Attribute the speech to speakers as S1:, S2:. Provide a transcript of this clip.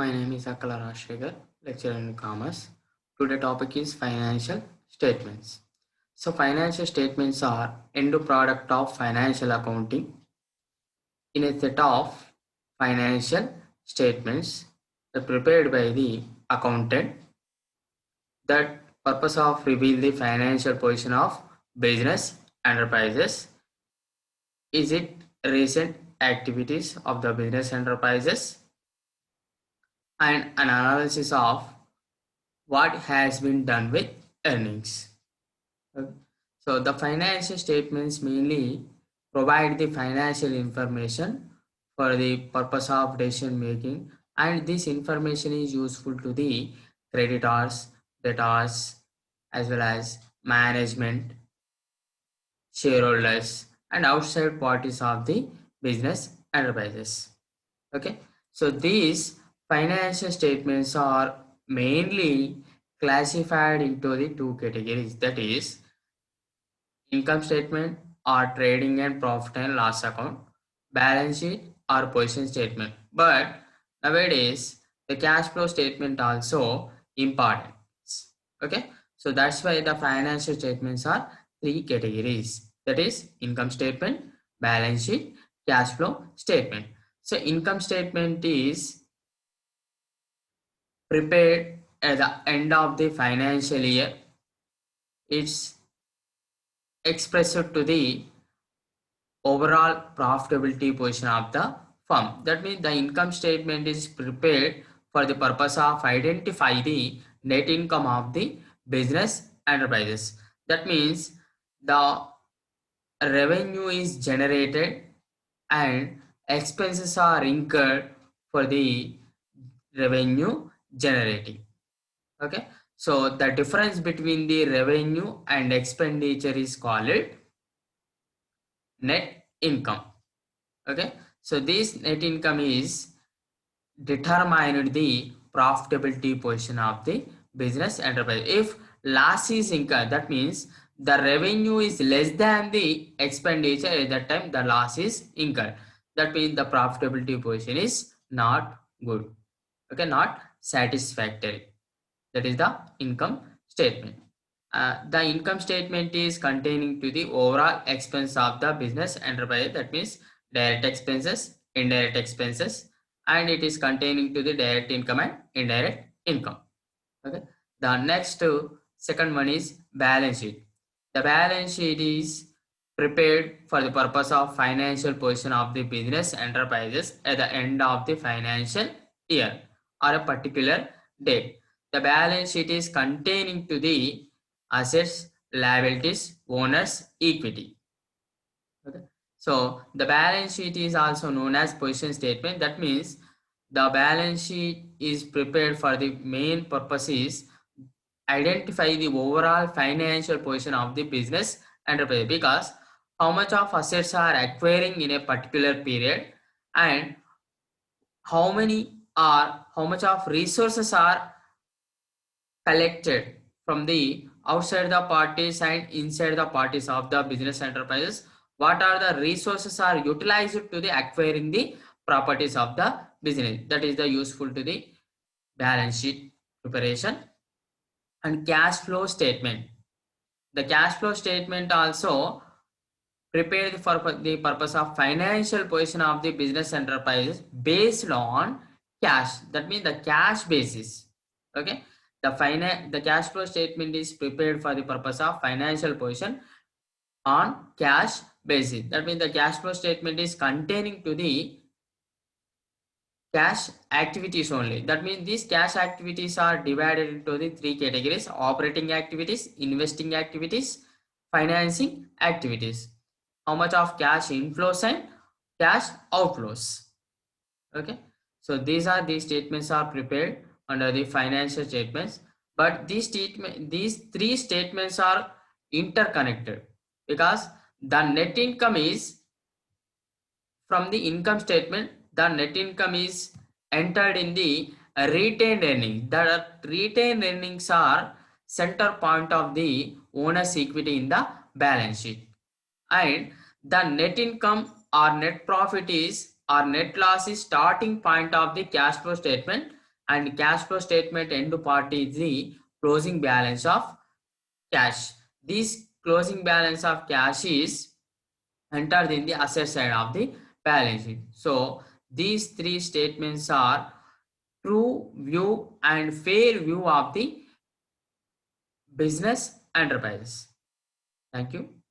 S1: My name is Akala Rashekar, lecturer in commerce. Today topic is financial statements. So financial statements are end product of financial accounting. In a set of financial statements prepared by the accountant, that purpose of reveal the financial position of business enterprises. Is it recent activities of the business enterprises and an analysis of what has been done with earnings. Okay. So the financial statements mainly provide the financial information for the purpose of decision making, and this information is useful to the creditors, debtors, as well as management, shareholders, and outside parties of the business enterprises. Okay, so these financial statements are mainly classified into the two categories, that is income statement or trading and profit and loss account, balance sheet or position statement. But nowadays the cash flow statement also important. Okay, so that's why the financial statements are three categories, that is income statement, balance sheet, cash flow statement. So income statement is prepared at the end of the financial year. It's expressed to the overall profitability position of the firm. That means the income statement is prepared for the purpose of identify the net income of the business enterprises. That means the revenue is generated and expenses are incurred for the revenue generating. Okay, so the difference between the revenue and expenditure is called net income. Okay, so this net income is determined the profitability position of the business enterprise. If loss is incurred, that means the revenue is less than the expenditure, at that time the loss is incurred. That means the profitability position is not good. Okay, not satisfactory. That is the income statement. The income statement is containing to the overall expense of the business enterprise, that means direct expenses, indirect expenses, and it is containing to the direct income and indirect income. Okay, the next second one is balance sheet. The balance sheet is prepared for the purpose of financial position of the business enterprises at the end of the financial year or a particular date. The balance sheet is containing to the assets, liabilities, owners, equity. Okay. So the balance sheet is also known as position statement. That means the balance sheet is prepared for the main purpose is identify the overall financial position of the business enterprise, because how much of assets are acquiring in a particular period and how much of resources are collected from the outside the parties and inside the parties of the business enterprises. What are the resources are utilized to the acquiring the properties of the business, that is the useful to the balance sheet preparation. And cash flow statement, the cash flow statement also prepared for the purpose of financial position of the business enterprises based on cash, that means the cash basis. Okay, the cash flow statement is prepared for the purpose of financial position on cash basis. That means the cash flow statement is containing to the cash activities only. That means these cash activities are divided into the three categories: operating activities, investing activities, financing activities. How much of cash inflows and cash outflows. Okay, so these statements are prepared under the financial statements, but these three statements are interconnected, because the net income is from the income statement. The net income is entered in the retained earnings. The retained earnings are center point of the owner's equity in the balance sheet, and the net income or net profit is or net loss is starting point of the cash flow statement. and cash flow statement end part is the closing balance of cash. This closing balance of cash is entered in the asset side of the balance sheet. So these three statements are true view and fair view of the business enterprise. Thank you.